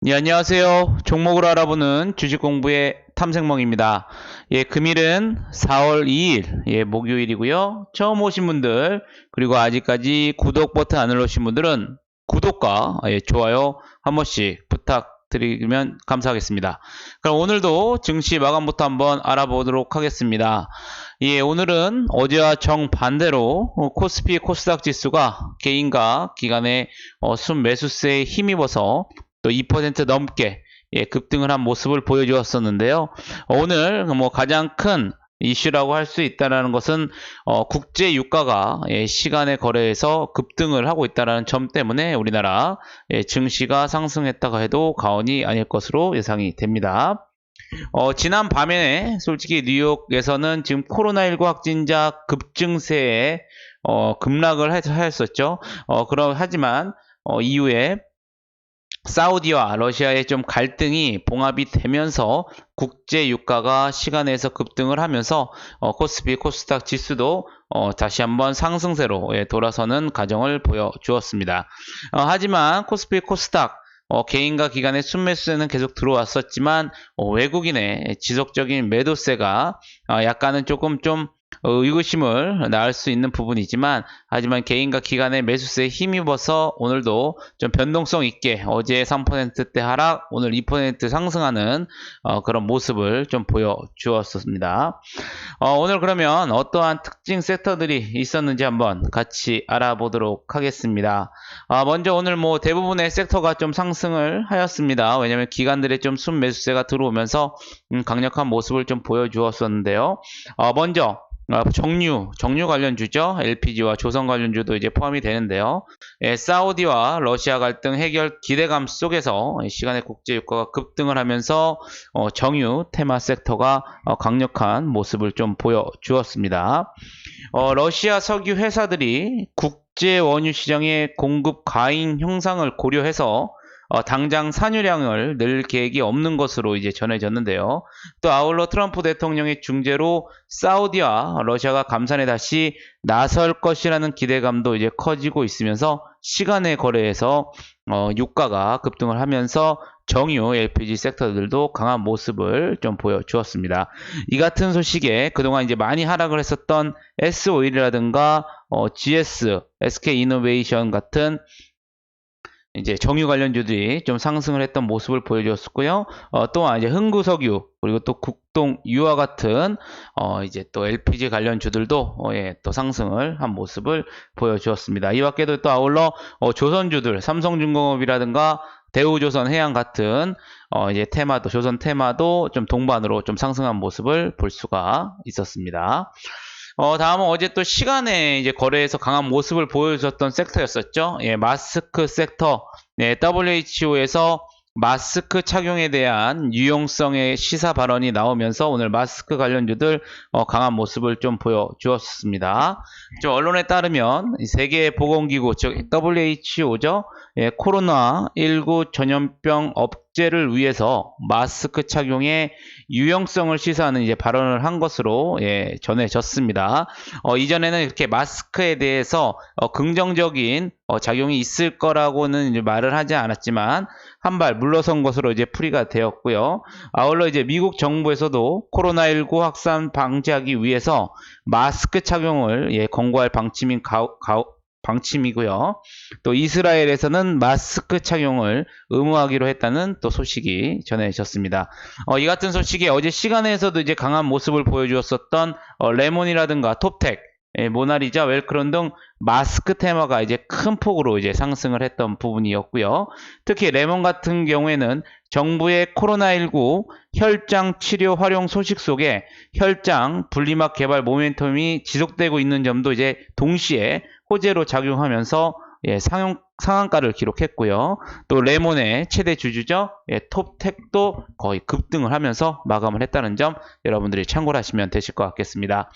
예, 안녕하세요. 종목을 알아보는 주식 공부의 탐색멍입니다. 예, 금일은 4월 2일, 예, 목요일이고요. 처음 오신 분들, 그리고 아직까지 구독 버튼 안 눌러주신 분들은 구독과 예, 좋아요 한 번씩 부탁드리면 감사하겠습니다. 그럼 오늘도 증시 마감부터 한번 알아보도록 하겠습니다. 예, 오늘은 어제와 정반대로 코스피 코스닥 지수가 개인과 기관의 순매수세에 힘입어서 또 2% 넘게 예, 급등을 한 모습을 보여주었었는데요. 오늘 뭐 가장 큰 이슈라고 할 수 있다는 것은 국제 유가가 예, 시간의 거래에서 급등을 하고 있다는 점 때문에 우리나라 예, 증시가 상승했다고 해도 과언이 아닐 것으로 예상이 됩니다. 지난 밤에 솔직히 뉴욕에서는 지금 코로나19 확진자 급증세에 급락을 했었죠. 하지만 이후에 사우디와 러시아의 좀 갈등이 봉합이 되면서 국제 유가가 시간에서 급등을 하면서 코스피 코스닥 지수도 다시 한번 상승세로 예, 돌아서는 과정을 보여주었습니다. 하지만 코스피 코스닥 개인과 기관의 순매수세는 계속 들어왔었지만 외국인의 지속적인 매도세가 약간은 조금 좀 의구심을 낳을 수 있는 부분이지만 하지만 개인과 기관의 매수세에 힘입어서 오늘도 좀 변동성 있게 어제 3%대 하락 오늘 2% 상승하는 그런 모습을 좀 보여주었습니다. 오늘 그러면 어떠한 특징 섹터들이 있었는지 한번 같이 알아보도록 하겠습니다. 먼저 오늘 뭐 대부분의 섹터가 좀 상승을 하였습니다. 왜냐하면 기관들의 좀 순매수세가 들어오면서 강력한 모습을 좀 보여주었었는데요. 먼저 정유 관련주죠. LPG와 조선 관련주도 이제 포함이 되는데요. 예, 사우디와 러시아 갈등 해결 기대감 속에서 시간의 국제 유가가 급등을 하면서 정유 테마 섹터가 강력한 모습을 좀 보여주었습니다. 러시아 석유 회사들이 국제 원유 시장의 공급 과잉 형상을 고려해서 당장 산유량을 늘 계획이 없는 것으로 이제 전해졌는데요. 또 아울러 트럼프 대통령의 중재로 사우디와 러시아가 감산에 다시 나설 것이라는 기대감도 이제 커지고 있으면서 시간의 거래에서 유가가 급등을 하면서 정유 LPG 섹터들도 강한 모습을 좀 보여주었습니다. 이 같은 소식에 그동안 이제 많이 하락을 했었던 S-오일이라든가 GS, SK이노베이션 같은 이제 정유 관련주들이 좀 상승을 했던 모습을 보여주었고요. 또한 이제 흥구석유 그리고 또 국동 유와 같은 이제 또 LPG 관련주들도 예, 또 상승을 한 모습을 보여주었습니다. 이 밖에도 또 아울러 조선주들 삼성중공업이라든가 대우조선 해양 같은 이제 테마도 조선 테마도 좀 동반으로 좀 상승한 모습을 볼 수가 있었습니다. 다음은 어제 또 시간에 이제 거래에서 강한 모습을 보여줬던 섹터였었죠. 예, 마스크 섹터. 네, WHO에서 마스크 착용에 대한 유용성의 시사 발언이 나오면서 오늘 마스크 관련주들 강한 모습을 좀 보여주었습니다. 좀 언론에 따르면 세계보건기구 즉 WHO죠. 예, 코로나19 전염병 억제를 위해서 마스크 착용의 유용성을 시사하는 이제 발언을 한 것으로 예, 전해졌습니다. 이전에는 이렇게 마스크에 대해서 긍정적인 작용이 있을 거라고는 이제 말을 하지 않았지만 한 발 물러선 것으로 이제 풀이가 되었고요. 아울러 이제 미국 정부에서도 코로나19 확산 방지하기 위해서 마스크 착용을 예, 권고할 방침이고요. 또 이스라엘에서는 마스크 착용을 의무하기로 했다는 또 소식이 전해졌습니다. 이 같은 소식이 어제 시간에서도 이제 강한 모습을 보여주었었던 레몬이라든가 톱텍, 모나리자, 웰크론 등 마스크 테마가 이제 큰 폭으로 이제 상승을 했던 부분이었고요. 특히 레몬 같은 경우에는 정부의 코로나19 혈장 치료 활용 소식 속에 혈장 분리막 개발 모멘텀이 지속되고 있는 점도 이제 동시에 호재로 작용하면서 예, 상한가를 기록했고요. 또 레몬의 최대 주주죠. 예, 톱텍도 거의 급등을 하면서 마감을 했다는 점 여러분들이 참고를 하시면 되실 것 같겠습니다.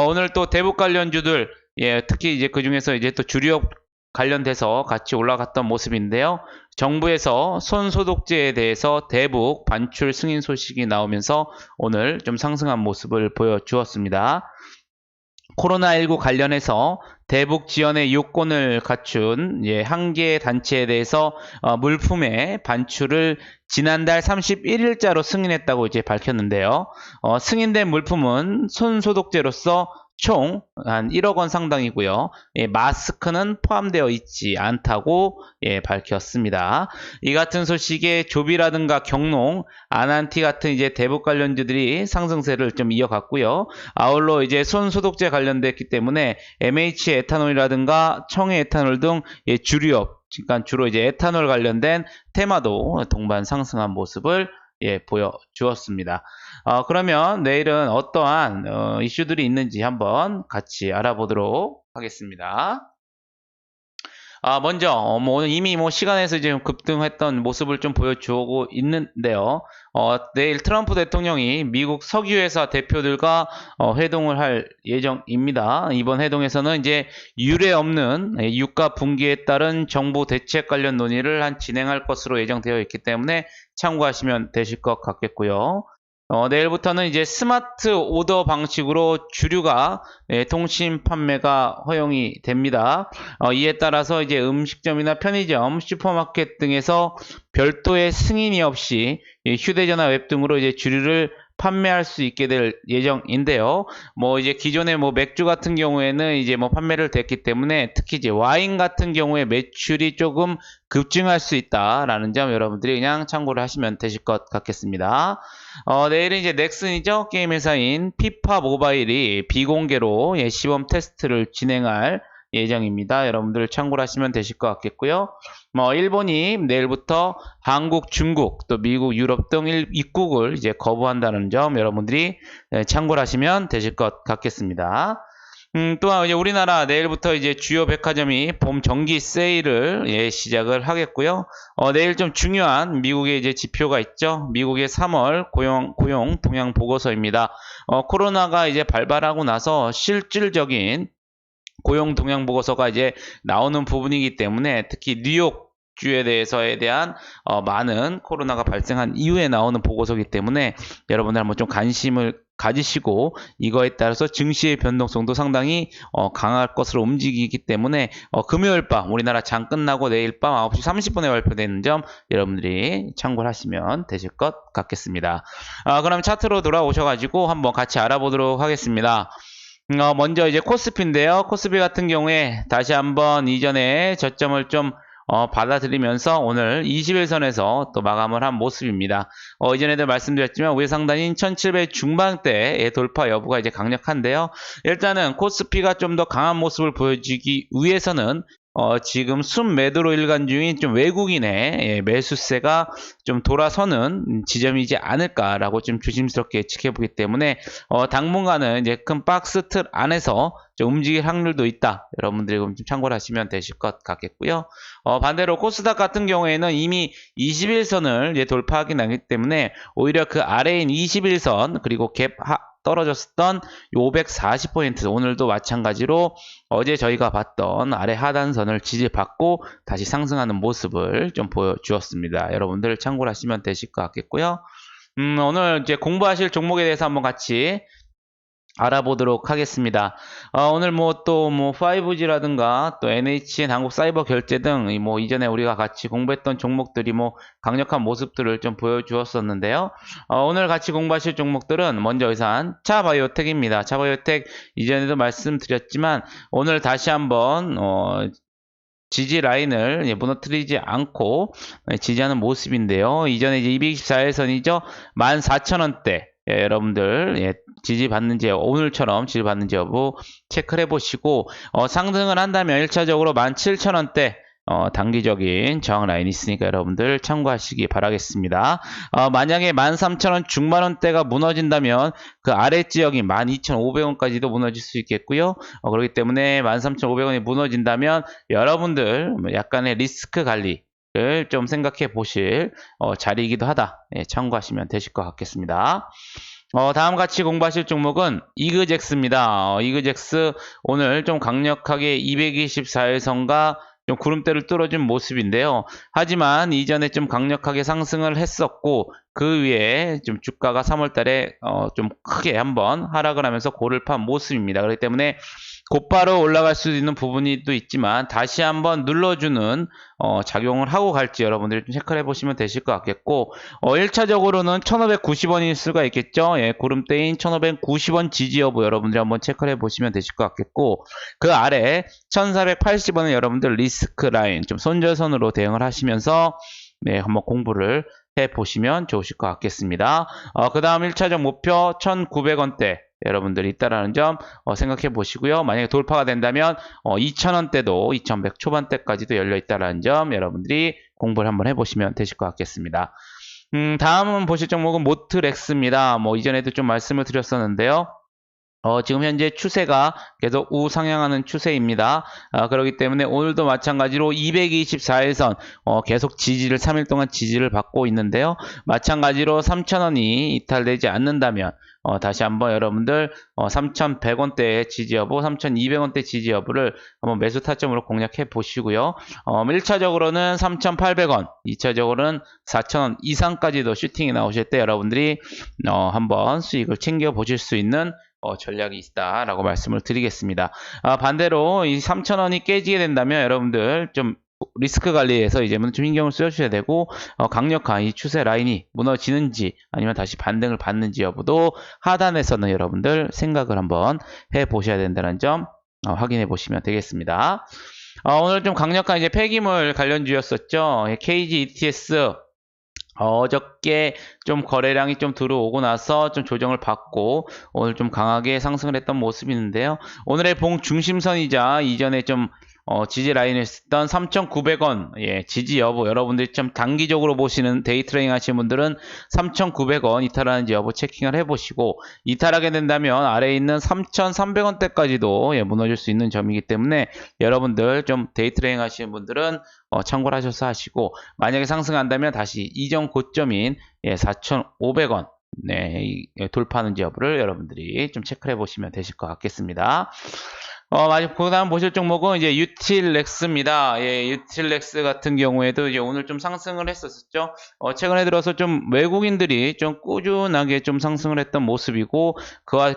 오늘 또 대북 관련주들 예, 특히 이제 그 중에서 이제 또 주력 관련돼서 같이 올라갔던 모습인데요. 정부에서 손소독제에 대해서 대북 반출 승인 소식이 나오면서 오늘 좀 상승한 모습을 보여주었습니다. 코로나19 관련해서 대북 지원의 요건을 갖춘 한 개 단체에 대해서 물품의 반출을 지난달 31일자로 승인했다고 이제 밝혔는데요. 승인된 물품은 손소독제로서 총 한 1억 원 상당이고요. 마스크는 포함되어 있지 않다고 밝혔습니다. 이 같은 소식에 조비라든가 경농, 아난티 같은 이제 대북 관련주들이 상승세를 좀 이어갔고요. 아울러 이제 손소독제 관련됐기 때문에 MH 에탄올이라든가 청해 에탄올 등 주류업, 그러니까 주로 이제 에탄올 관련된 테마도 동반 상승한 모습을 보여주었습니다. 그러면 내일은 어떠한 이슈들이 있는지 한번 같이 알아보도록 하겠습니다. 먼저 오늘 이미 시간에서 지금 급등했던 모습을 좀 보여주고 있는데요. 내일 트럼프 대통령이 미국 석유회사 대표들과 회동을 할 예정입니다. 이번 회동에서는 이제 유례 없는 유가 붕괴에 따른 정부 대책 관련 논의를 진행할 것으로 예정되어 있기 때문에 참고하시면 되실 것 같겠고요. 내일부터는 이제 스마트 오더 방식으로 주류가 통신 판매가 허용이 됩니다. 이에 따라서 이제 음식점이나 편의점, 슈퍼마켓 등에서 별도의 승인이 없이 휴대전화 웹 등으로 이제 주류를 판매할 수 있게 될 예정인데요. 이제 기존의 맥주 같은 경우에는 이제 판매를 됐기 때문에 특히 이제 와인 같은 경우에 매출이 조금 급증할 수 있다라는 점 여러분들이 그냥 참고를 하시면 되실 것 같겠습니다. 내일은 이제 넥슨이죠. 게임 회사인 피파 모바일이 비공개로 시범 테스트를 진행할 예정입니다. 여러분들 참고를 하시면 되실 것 같겠고요. 일본이 내일부터 한국, 중국, 또 미국, 유럽 등 입국을 이제 거부한다는 점 여러분들이 참고를 하시면 되실 것 같겠습니다. 또한 이제 우리나라 내일부터 이제 주요 백화점이 봄 정기 세일을 시작을 하겠고요. 내일 좀 중요한 미국의 이제 지표가 있죠. 미국의 3월 고용 동향 보고서입니다. 코로나가 이제 발발하고 나서 실질적인 고용 동향 보고서가 이제 나오는 부분이기 때문에 특히 뉴욕 주에 대한 많은 코로나가 발생한 이후에 나오는 보고서이기 때문에 여러분들 한번 좀 관심을 가지시고 이거에 따라서 증시의 변동성도 상당히 강할 것으로 움직이기 때문에 금요일 밤 우리나라 장 끝나고 내일 밤 9시 30분에 발표되는 점 여러분들이 참고를 하시면 되실 것 같겠습니다. 그럼 차트로 돌아오셔가지고 한번 같이 알아보도록 하겠습니다. 먼저 이제 코스피인데요. 코스피 같은 경우에 다시 한번 이전에 저점을 좀 받아들이면서 오늘 21선에서 또 마감을 한 모습입니다. 이전에도 말씀드렸지만 우회 상단인 1700 중반대의 돌파 여부가 이제 강력한데요. 일단은 코스피가 좀 더 강한 모습을 보여주기 위해서는 지금 순매도로 일관 중인 좀 외국인의 매수세가 좀 돌아서는 지점이지 않을까라고 좀 조심스럽게 지켜보기 때문에 당분간은 이제 큰 박스 틀 안에서 좀 움직일 확률도 있다. 여러분들이 좀 참고를 하시면 되실 것 같겠고요. 반대로 코스닥 같은 경우에는 이미 21선을 이제 돌파하기 나기 때문에 오히려 그 아래인 21선 그리고 갭 떨어졌었던 540포인트 오늘도 마찬가지로 어제 저희가 봤던 아래 하단선을 지지받고 다시 상승하는 모습을 좀 보여주었습니다. 여러분들 참고를 하시면 되실 것 같겠고요. 오늘 이제 공부하실 종목에 대해서 한번 같이 알아보도록 하겠습니다. 오늘 또 5G라든가 또 NHN 한국사이버결제 등 이전에 우리가 같이 공부했던 종목들이 강력한 모습들을 좀 보여주었었는데요. 오늘 같이 공부하실 종목들은 먼저 의산 차바이오텍입니다. 차바이오텍 이전에도 말씀드렸지만 오늘 다시 한번 지지 라인을 무너뜨리지 않고 지지하는 모습인데요. 이전에 이제 224일선이죠. 14,000원대 여러분들 지지받는지 오늘처럼 지지받는지 여부 체크를 해보시고 상승을 한다면 1차적으로 17,000원대 단기적인 저항 라인이 있으니까 여러분들 참고하시기 바라겠습니다. 만약에 13,000원 중반원대가 무너진다면 그 아래 지역이 12,500원까지도 무너질 수 있겠고요. 그렇기 때문에 13,500원이 무너진다면 여러분들 약간의 리스크 관리를 좀 생각해 보실 자리이기도 하다. 참고하시면 되실 것 같겠습니다. 다음 같이 공부하실 종목은 이그젝스입니다. 이그젝스 오늘 좀 강력하게 224일선과 좀 구름대를 뚫어준 모습인데요. 하지만 이전에 좀 강력하게 상승을 했었고 그 위에 좀 주가가 3월 달에 좀 크게 한번 하락을 하면서 고를 판 모습입니다. 그렇기 때문에 곧바로 올라갈 수 있는 부분이 또 있지만 다시 한번 눌러주는 작용을 하고 갈지 여러분들이 좀 체크를 해보시면 되실 것 같겠고 1차적으로는 1590원일 수가 있겠죠. 예, 구름대인 1590원 지지 여부 여러분들이 한번 체크를 해보시면 되실 것 같겠고 그 아래 1480원은 여러분들 리스크 라인 좀 손절선으로 대응을 하시면서 네, 한번 공부를 해보시면 좋으실 것 같겠습니다. 그 다음 1차적 목표 1900원대 여러분들이 있다라는 점 생각해 보시고요. 만약에 돌파가 된다면 2000원대도 2100 초반대까지도 열려 있다라는 점 여러분들이 공부를 한번 해보시면 되실 것 같겠습니다. 다음은 보실 종목은 모트렉스입니다. 뭐 이전에도 좀 말씀을 드렸었는데요. 지금 현재 추세가 계속 우상향하는 추세입니다. 그렇기 때문에 오늘도 마찬가지로 224일선 계속 지지를 3일 동안 지지를 받고 있는데요. 마찬가지로 3,000원이 이탈되지 않는다면 다시 한번 여러분들 3,100원대의 지지 여부, 3,200원대 지지 여부를 한번 매수 타점으로 공략해 보시고요. 1차적으로는 3,800원, 2차적으로는 4,000원 이상까지도 슈팅이 나오실 때 여러분들이 한번 수익을 챙겨 보실 수 있는 전략이 있다라고 말씀을 드리겠습니다. 반대로 이 3,000원이 깨지게 된다면 여러분들 좀 리스크 관리에서 이제는 좀 신경을 써주셔야 되고 강력한 이 추세 라인이 무너지는지 아니면 다시 반등을 받는지 여부도 하단에서는 여러분들 생각을 한번 해 보셔야 된다는 점 확인해 보시면 되겠습니다. 오늘 좀 강력한 이제 폐기물 관련주였었죠. KG ETS 어저께 좀 거래량이 좀 들어오고 나서 좀 조정을 받고 오늘 좀 강하게 상승을 했던 모습이 있는데요. 오늘의 봉 중심선이자 이전에 좀 지지 라인을 쓰던 3,900원 예, 지지 여부 여러분들이 좀 단기적으로 보시는 데이 트레이딩 하시는 분들은 3,900원 이탈하는지 여부 체킹을 해보시고 이탈하게 된다면 아래에 있는 3,300원대까지도 예, 무너질 수 있는 점이기 때문에 여러분들 좀 데이 트레이딩 하시는 분들은 참고를 하셔서 하시고 만약에 상승한다면 다시 이전 고점인 예, 4,500원 네, 돌파하는지 여부를 여러분들이 좀 체크해 보시면 되실 것 같겠습니다. 그 다음 보실 종목은 이제 유틸렉스입니다. 예, 유틸렉스 같은 경우에도 이제 오늘 좀 상승을 했었죠. 최근에 들어서 좀 외국인들이 좀 꾸준하게 좀 상승을 했던 모습이고,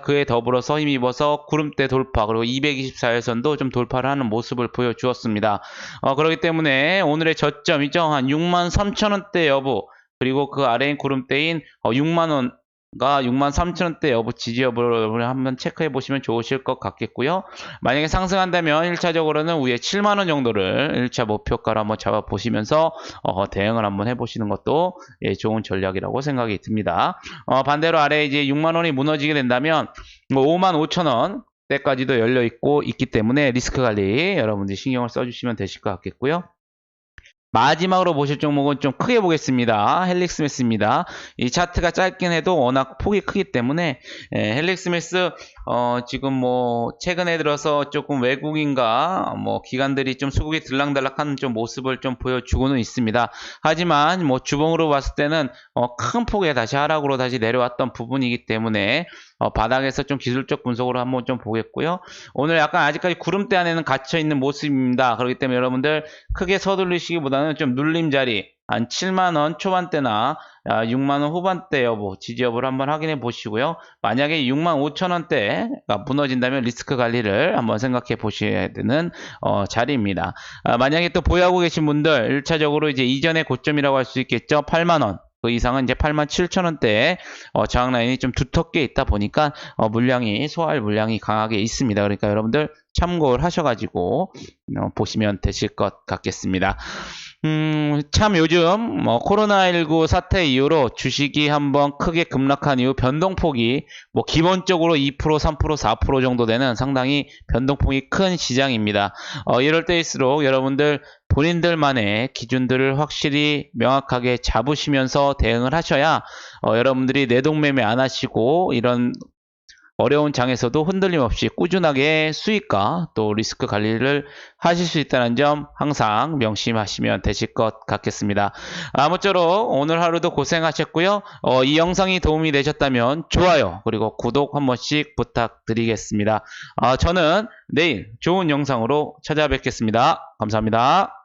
그에 더불어서 힘입어서 구름대 돌파, 그리고 224일선도 좀 돌파를 하는 모습을 보여주었습니다. 그렇기 때문에 오늘의 저점이죠. 한 63,000원대 여부, 그리고 그 아래인 구름대인 6만원, 가 63,000원대 여부 지지 여부를 한번 체크해 보시면 좋으실 것 같겠고요. 만약에 상승한다면 1차적으로는 위에 7만원 정도를 1차 목표가로 한번 잡아 보시면서 대응을 한번 해 보시는 것도 예, 좋은 전략이라고 생각이 듭니다. 반대로 아래 이제 6만원이 무너지게 된다면 55,000원 때까지도 열려 있기 때문에 리스크 관리 여러분들이 신경을 써주시면 되실 것 같겠고요. 마지막으로 보실 종목은 좀 크게 보겠습니다. 헬릭스매스입니다. 이 차트가 짧긴 해도 워낙 폭이 크기 때문에 헬릭스매스 지금 뭐 최근에 들어서 조금 외국인과 뭐 기관들이 좀 수급이 들락달락하는 좀 모습을 좀 보여주고는 있습니다. 하지만 뭐 주봉으로 봤을 때는 큰 폭의 다시 하락으로 다시 내려왔던 부분이기 때문에 바닥에서 좀 기술적 분석으로 한번 좀 보겠고요. 오늘 약간 아직까지 구름대 안에는 갇혀 있는 모습입니다. 그렇기 때문에 여러분들 크게 서둘리시기보다는 좀 눌림 자리 한 7만원 초반대나 6만원 후반대 여부 지지 여부를 한번 확인해 보시고요. 만약에 65,000원대가 무너진다면 리스크 관리를 한번 생각해 보셔야 되는 자리입니다. 만약에 또 보유하고 계신 분들 1차적으로 이제 이전의 고점이라고 할 수 있겠죠. 8만원 그 이상은 이제 87,000원대에 저항 라인이 좀 두텁게 있다 보니까 소화할 물량이 강하게 있습니다. 그러니까 여러분들 참고를 하셔가지고 보시면 되실 것 같겠습니다. 참 요즘 코로나19 사태 이후로 주식이 한번 크게 급락한 이후 변동폭이 기본적으로 2%, 3%, 4% 정도 되는 상당히 변동폭이 큰 시장입니다. 이럴 때일수록 여러분들 본인들만의 기준들을 확실히 명확하게 잡으시면서 대응을 하셔야 여러분들이 내동매매 안 하시고 이런 어려운 장에서도 흔들림 없이 꾸준하게 수익과 또 리스크 관리를 하실 수 있다는 점 항상 명심하시면 되실 것 같겠습니다. 아무쪼록 오늘 하루도 고생하셨고요. 이 영상이 도움이 되셨다면 좋아요 그리고 구독 한 번씩 부탁드리겠습니다. 저는 내일 좋은 영상으로 찾아뵙겠습니다. 감사합니다.